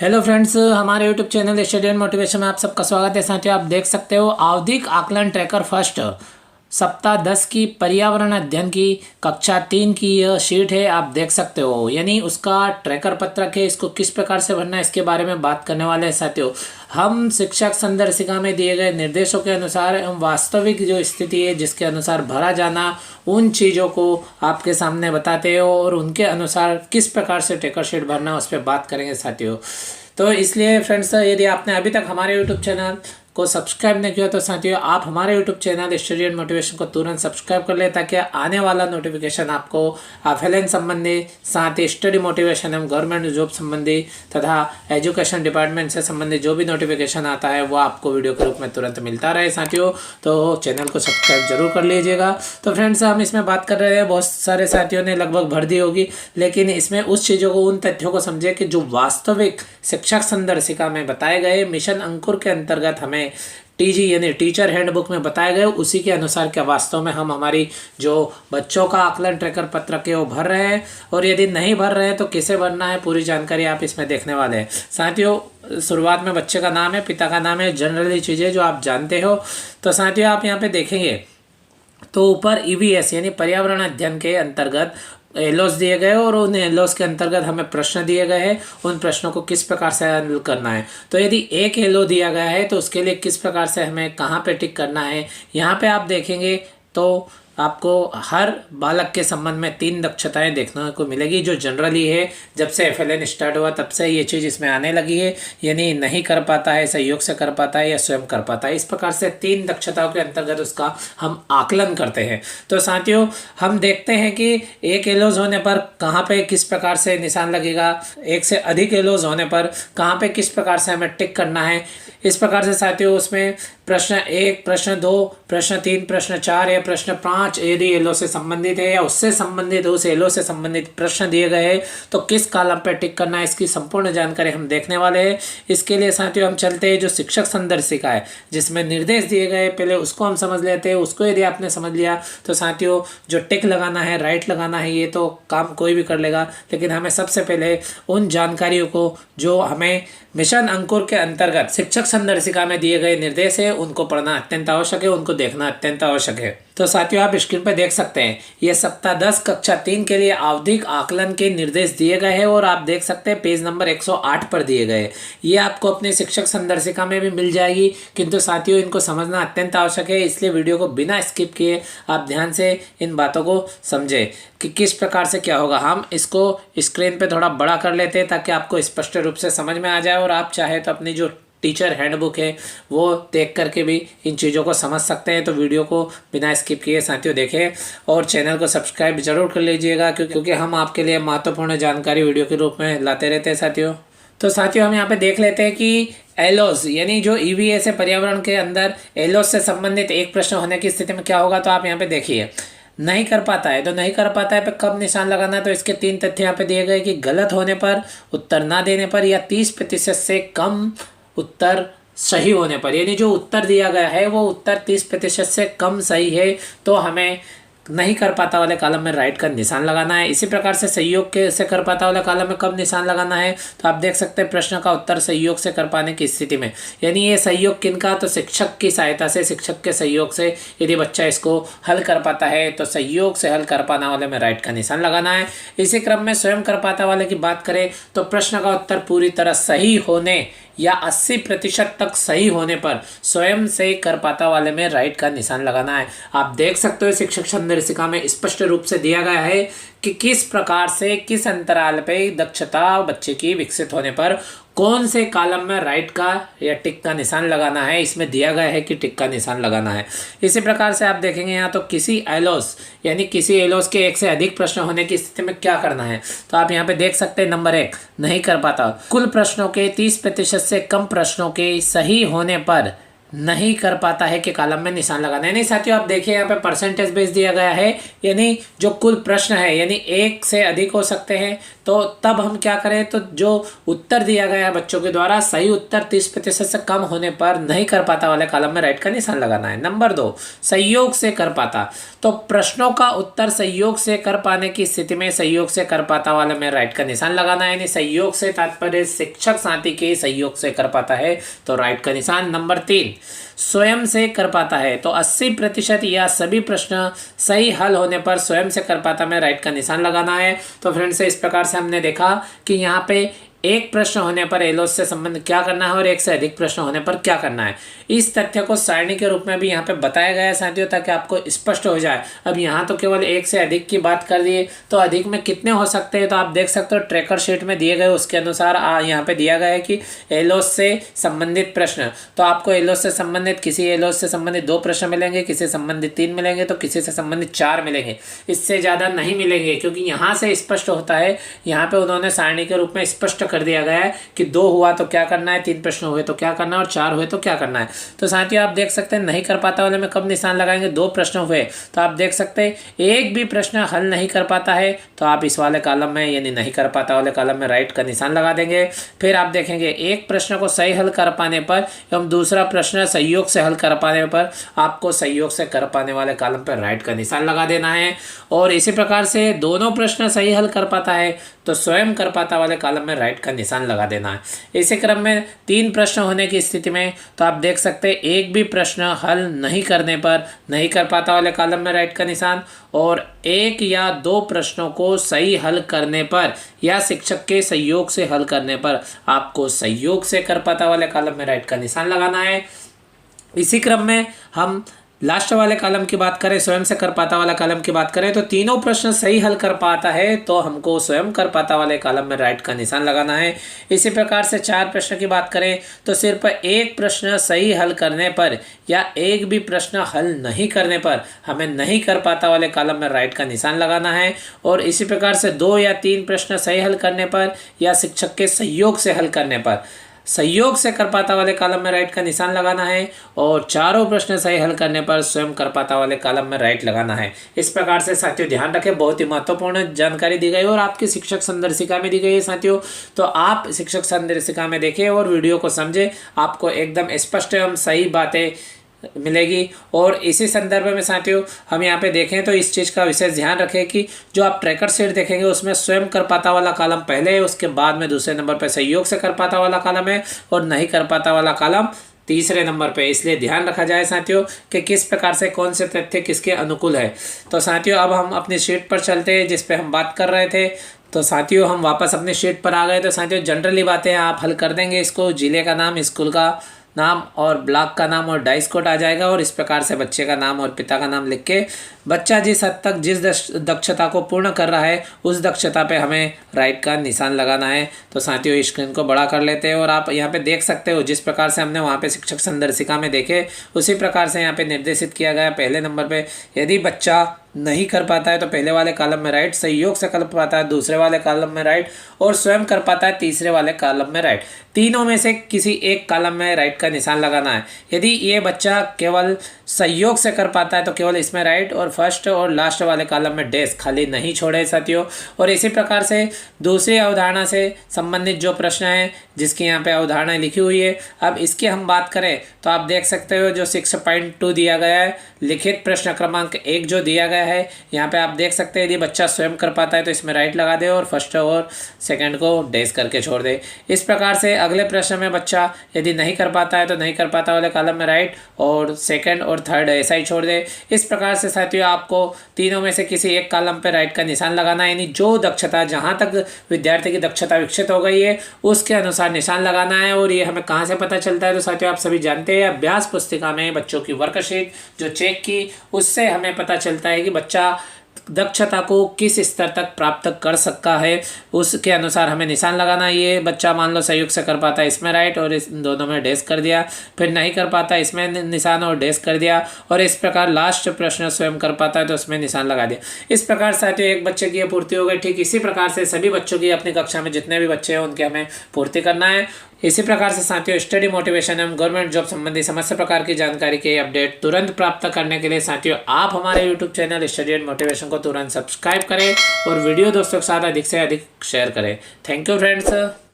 Hello friends, हमारे YouTube channel study and motivation में आप सबका स्वागत है। साथियों, आप देख सकते हो आवधिक आकलन ट्रैकर फर्स्ट सप्ताह 10 की पर्यावरण अध्ययन की कक्षा 3 की यह शीट है। आप देख सकते हो, यानी उसका ट्रैकर पत्रक है। इसको किस प्रकार से भरना है इसके बारे में बात करने वाले हैं। साथियों, हम शिक्षक संदर्शिका में दिए गए निर्देशों के अनुसार एवं वास्तविक जो स्थिति है जिसके अनुसार भरा जाना, उन चीज़ों को आपके सामने बताते हो और उनके अनुसार किस प्रकार से ट्रैकर शीट भरना उस पर बात करेंगे साथियों। तो इसलिए फ्रेंड्स, यदि आपने अभी तक हमारे यूट्यूब चैनल को सब्सक्राइब नहीं किया तो साथियों आप हमारे YouTube channel study and motivation को तुरंत सब्सक्राइब कर ले, ताकि आने वाला नोटिफिकेशन आपको एफएलएन संबंधी, साथ ही स्टडी मोटिवेशन एवं गवर्नमेंट जॉब संबंधी तथा एजुकेशन डिपार्टमेंट से संबंधित जो भी नोटिफिकेशन आता है वो आपको वीडियो के रूप में तुरंत मिलता रहे। साथियों, तो चैनल को सब्सक्राइब जरूर कर लीजिएगा। तो फ्रेंड्स, हम इसमें बात कर रहे हैं, बहुत सारे साथियों ने लगभग भर दी होगी, लेकिन इसमें उस चीज़ों को, उन तथ्यों को समझे कि जो वास्तविक शिक्षक संदर्शिका में बताए गए मिशन अंकुर के अंतर्गत हमें टीजी यानी टीचर हैंडबुक में बताए गए उसी के अनुसार क्या वास्तव में हम हमारी जो बच्चों का आकलन ट्रैकर पत्रक है वो भर रहे हैं, और यदि नहीं भर रहे हैं तो कैसे भरना है पूरी जानकारी आप इसमें देखने वाले हैं। साथियों, शुरुआत में बच्चे का नाम है, पिता का नाम है, जनरली चीज़ें जो आप जानते हो। तो साथियों, आप यहाँ पे देखेंगे तो ऊपर ईवीएस यानी पर्यावरण अध्ययन के अंतर्गत एलोस दिए गए और उन एलोस के अंतर्गत हमें प्रश्न दिए गए हैं। उन प्रश्नों को किस प्रकार से हल करना है। तो यदि एक एलो दिया गया है तो उसके लिए किस प्रकार से हमें कहाँ पे टिक करना है, यहाँ पे आप देखेंगे तो आपको हर बालक के संबंध में 3 दक्षताएं देखने को मिलेगी, जो जनरली है। जब से एफएलएन स्टार्ट हुआ तब से ये चीज़ इसमें आने लगी है, यानी नहीं कर पाता है, सहयोग से कर पाता है या स्वयं कर पाता है। इस प्रकार से 3 दक्षताओं के अंतर्गत उसका हम आकलन करते हैं। तो साथियों, हम देखते हैं कि एक एलोज होने पर कहाँ पे किस प्रकार से निशान लगेगा, एक से अधिक एलोज होने पर कहाँ पे किस प्रकार से हमें टिक करना है। इस प्रकार से साथियों, उसमें प्रश्न 1, प्रश्न 2, प्रश्न 3, प्रश्न 4 या प्रश्न 5 यदि एलो से संबंधित है या उससे संबंधित, उस एलो से संबंधित प्रश्न दिए गए हैं तो किस कॉलम पे टिक करना है, इसकी संपूर्ण जानकारी हम देखने वाले हैं। इसके लिए साथियों हम चलते हैं जो शिक्षक संदर्शिका है जिसमें निर्देश दिए गए, पहले उसको हम समझ लेते हैं। उसको यदि आपने समझ लिया तो साथियों, जो टिक लगाना है, राइट लगाना है, ये तो काम कोई भी कर लेगा, लेकिन हमें सबसे पहले उन जानकारियों को जो हमें मिशन अंकुर के अंतर्गत शिक्षक संदर्शिका में दिए गए निर्देश है उनको पढ़ना अत्यंत आवश्यक है, उनको देखना अत्यंत आवश्यक है। तो साथियों, आप स्क्रीन पर देख सकते हैं ये सप्ताह 10 कक्षा 3 के लिए आवधिक आकलन के निर्देश दिए गए हैं, और आप देख सकते हैं पेज नंबर 108 पर दिए गए। ये आपको अपने शिक्षक संदर्शिका में भी मिल जाएगी, किंतु साथियों इनको समझना अत्यंत आवश्यक है। इसलिए वीडियो को बिना स्किप किए आप ध्यान से इन बातों को समझें कि किस प्रकार से क्या होगा। हम इसको स्क्रीन पे थोड़ा बड़ा कर लेते हैं ताकि आपको स्पष्ट रूप से समझ में आ जाए, और आप चाहे तो अपनी जो टीचर हैंडबुक है वो देख करके भी इन चीज़ों को समझ सकते हैं। तो वीडियो को बिना स्किप किए साथियों देखें और चैनल को सब्सक्राइब जरूर कर लीजिएगा, क्योंकि हम आपके लिए महत्वपूर्ण जानकारी वीडियो के रूप में लाते रहते हैं साथियों। तो साथियों, हम यहाँ पे देख लेते हैं कि एलोस यानी जो ईवीएस है पर्यावरण के अंदर एलोस से संबंधित एक प्रश्न होने की स्थिति में क्या होगा। तो आप यहाँ पे देखिए, नहीं कर पाता है तो नहीं कर पाता है पे कब निशान लगाना है। तो इसके 3 तथ्य यहाँ पे दिए गए कि गलत होने पर, उत्तर ना देने पर या 30% से कम उत्तर सही होने पर। यानी जो उत्तर दिया गया है वो उत्तर 30% से कम सही है तो हमें नहीं कर पाता वाले कॉलम में राइट का निशान लगाना है। इसी प्रकार से सहयोग के से कर पाता वाले कॉलम में कब निशान लगाना है। तो आप देख सकते हैं प्रश्न का उत्तर सहयोग से कर पाने की स्थिति में, यानी ये सहयोग किनका, तो शिक्षक की सहायता से, शिक्षक के सहयोग से यदि बच्चा इसको हल कर पाता है तो सहयोग से हल कर पाने वाले में राइट का निशान लगाना है। इसी क्रम में स्वयं कर पाता वाले की बात करें तो प्रश्न का उत्तर पूरी तरह सही होने या 80% तक सही होने पर स्वयं से कर पाता वाले में राइट का निशान लगाना है। आप देख सकते हो शिक्षक संदर्शिका में स्पष्ट रूप से दिया गया है कि किस प्रकार से, किस अंतराल पे दक्षता बच्चे की विकसित होने पर कौन से कॉलम में राइट का या टिक का निशान लगाना है। इसमें दिया गया है कि टिक का निशान लगाना है। इसी प्रकार से आप देखेंगे यहाँ तो किसी एलोस यानी किसी एलोस के 1 से अधिक प्रश्न होने की स्थिति में क्या करना है। तो आप यहाँ पे देख सकते हैं नंबर 1, नहीं कर पाता। कुल प्रश्नों के 30% से कम प्रश्नों के सही होने पर नहीं कर पाता है कि कॉलम में निशान लगाना है। नहीं साथियों, आप देखिए यहाँ पे परसेंटेज बेस दिया गया है, यानी जो कुल प्रश्न है यानी 1 से अधिक हो सकते हैं तो तो तब हम क्या करें, तो जो उत्तर दिया गया है बच्चों के द्वारा, सही उत्तर 30% से कम होने पर नहीं कर पाता वाले कॉलम में राइट का निशान लगाना है। नंबर 2, संयोग से कर पाता। तो प्रश्नों का उत्तर संयोग से कर पाने की स्थिति में संयोग से कर पाता वाले में राइट का निशान लगाना है। यानी संयोग से तात्पर्य शिक्षक साथी के सहयोग से कर पाता है तो राइट का निशान। नंबर 3, स्वयं से कर पाता है। तो 80% या सभी प्रश्न सही हल होने पर स्वयं से कर पाता में राइट का निशान लगाना है। तो फ्रेंड्स, इस प्रकार से हमने देखा कि यहाँ पे एक प्रश्न होने पर एलोस से संबंध क्या करना है और एक से अधिक प्रश्न होने पर क्या करना है। इस तथ्य को सारणी के रूप में भी यहाँ पे बताया गया है साथियों, ताकि आपको स्पष्ट हो जाए। अब यहाँ तो केवल एक से अधिक की बात कर दिए, तो अधिक में कितने हो सकते हैं, तो आप देख सकते हो ट्रैकर शीट में दिए गए उसके अनुसार यहाँ पे दिया गया है कि एलोस से संबंधित प्रश्न। तो आपको एलोस से संबंधित किसी एलोस से संबंधित 2 प्रश्न मिलेंगे, किसी से संबंधित 3 मिलेंगे, तो किसी से संबंधित 4 मिलेंगे। इससे ज़्यादा नहीं मिलेंगे, क्योंकि यहाँ से स्पष्ट होता है। यहाँ पे उन्होंने सारणी के रूप में स्पष्ट कर दिया गया है कि 2 हुआ तो क्या करना है, 3 प्रश्न हुए तो क्या करना है और 4 हुए तो क्या करना है। तो साथियों, आप देख सकते हैं नहीं कर पाता वाले में कब निशान लगाएंगे, 2 प्रश्न हुए तो आप देख सकते हैं एक भी प्रश्न हल नहीं कर पाता है तो आप इस वाले कॉलम में यानी नहीं कर पाता वाले कॉलम में राइट का निशान लगा देंगे। फिर आप देखेंगे एक प्रश्न को सही हल कर पाने पर एवं दूसरा प्रश्न संयोग से हल कर पाने पर आपको संयोग से कर पाने वाले कॉलम पर राइट का निशान लगा देना है। और इसी प्रकार से दोनों प्रश्न सही हल कर पाता है तो स्वयं कर पाता वाले कॉलम में राइट का निशान लगा देना है। इसी क्रम में 3 प्रश्न होने की स्थिति में तो आप देख सकते हैं एक भी प्रश्न हल नहीं करने पर नहीं कर पाता वाले कॉलम में राइट का निशान, और 1 या 2 प्रश्नों को सही हल करने पर या शिक्षक के सहयोग से हल करने पर आपको सहयोग से कर पाता वाले कॉलम में राइट का निशान लगाना है। इसी क्रम में हम लास्ट वाले कॉलम की बात करें, स्वयं से कर पाता वाला कॉलम की बात करें, तो तीनों प्रश्न सही हल कर पाता है तो हमको स्वयं कर पाता वाले कॉलम में राइट का निशान लगाना है। इसी प्रकार से 4 प्रश्न की बात करें तो सिर्फ एक प्रश्न सही हल करने पर या एक भी प्रश्न हल नहीं करने पर हमें नहीं कर पाता वाले कॉलम में राइट का निशान लगाना है। और इसी प्रकार से 2 या 3 प्रश्न सही हल करने पर या शिक्षक के सहयोग से हल करने पर सहयोग से कर पाता वाले कॉलम में राइट का निशान लगाना है, और चारों प्रश्न सही हल करने पर स्वयं कर पाता वाले कॉलम में राइट लगाना है। इस प्रकार से साथियों ध्यान रखें, बहुत ही महत्वपूर्ण जानकारी दी गई और आपकी शिक्षक संदर्शिका में दी गई है साथियों। तो आप शिक्षक संदर्शिका में देखें और वीडियो को समझें, आपको एकदम स्पष्ट एवं सही बातें मिलेगी। और इसी संदर्भ में साथियों हम यहाँ पे देखें तो इस चीज़ का विशेष ध्यान रखें कि जो आप ट्रैकर शीट देखेंगे उसमें स्वयं कर पाता वाला कॉलम पहले है, उसके बाद में दूसरे नंबर पर सहयोग से कर पाता वाला कॉलम है और नहीं कर पाता वाला कॉलम तीसरे नंबर पे। इसलिए ध्यान रखा जाए साथियों कि किस प्रकार से कौन से तथ्य किसके अनुकूल है। तो साथियों अब हम अपनी शीट पर चलते हैं जिस पे हम बात कर रहे थे। तो साथियों हम वापस अपनी शीट पर आ गए। तो साथियों जनरली बातें आप हल कर देंगे इसको, जिले का नाम, स्कूल का नाम और ब्लॉक का नाम और डाइस कोड आ जाएगा, और इस प्रकार से बच्चे का नाम और पिता का नाम लिख के बच्चा जिस हद तक जिस दक्षता को पूर्ण कर रहा है उस दक्षता पे हमें राइट का निशान लगाना है। तो साथियों स्क्रीन को बड़ा कर लेते हैं और आप यहाँ पे देख सकते हो जिस प्रकार से हमने वहाँ पे शिक्षक संदर्शिका में देखे उसी प्रकार से यहाँ पे निर्देशित किया गया। पहले नंबर पे यदि बच्चा नहीं कर पाता है तो पहले वाले कॉलम में राइट, सहयोग से कर पाता है दूसरे वाले कॉलम में राइट, और स्वयं कर पाता है तीसरे वाले कॉलम में राइट। तीनों में से किसी एक कॉलम में राइट का निशान लगाना है। यदि ये बच्चा केवल सहयोग से कर पाता है तो केवल इसमें राइट, और फर्स्ट और लास्ट वाले कॉलम में डैश खाली नहीं छोड़े साथियों। और इसी प्रकार से दूसरी अवधारणा से संबंधित जो प्रश्न है जिसकी यहाँ पे अवधारणा लिखी हुई है, अब इसकी हम बात करें तो आप देख सकते हो जो 6.2 दिया गया है, लिखित प्रश्न क्रमांक 1 जो दिया गया है यहाँ पे आप देख सकते हैं यदि बच्चा स्वयं कर पाता है तो इसमें राइट लगा दे और फर्स्ट और सेकंड को डैश करके छोड़ दे। इस प्रकार से अगले प्रश्न में बच्चा यदि नहीं कर पाता है तो नहीं कर पाता वाले कॉलम में राइट और सेकंड और थर्ड ऐसा ही छोड़ दे। इस प्रकार से साथियों आपको तीनों में से किसी एक कॉलम पे राइट का निशान लगाना है, यानी जो दक्षता जहाँ तक विद्यार्थी की दक्षता विकसित हो गई है उसके अनुसार निशान लगाना है। और ये हमें कहाँ से पता चलता है तो साथियों आप सभी जानते हैं अभ्यास पुस्तिका में बच्चों की वर्कशीट जो चेक की उससे हमें पता चलता है कि बच्चा दक्षता को किस स्तर तक प्राप्त कर सकता है, उसके अनुसार हमें निशान लगाना है। ये बच्चा मान लो सहयोग से कर पाता है इसमें राइट और इस दोनों में डैश कर दिया, फिर नहीं कर पाता इसमें निशान और डैश कर दिया, और इस प्रकार लास्ट प्रश्न स्वयं कर पाता है तो उसमें निशान लगा दिया। इस प्रकार साथियों एक बच्चे की पूर्ति हो गई। ठीक इसी प्रकार से सभी बच्चों की अपनी कक्षा में जितने भी बच्चे हैं उनके हमें पूर्ति करना है। इसी प्रकार से साथियों स्टडी मोटिवेशन एवं गवर्नमेंट जॉब संबंधी समस्त प्रकार की जानकारी के अपडेट तुरंत प्राप्त करने के लिए साथियों आप हमारे YouTube channel study and motivation को तुरंत सब्सक्राइब करें और वीडियो दोस्तों के साथ अधिक से अधिक शेयर करें। Thank you friends.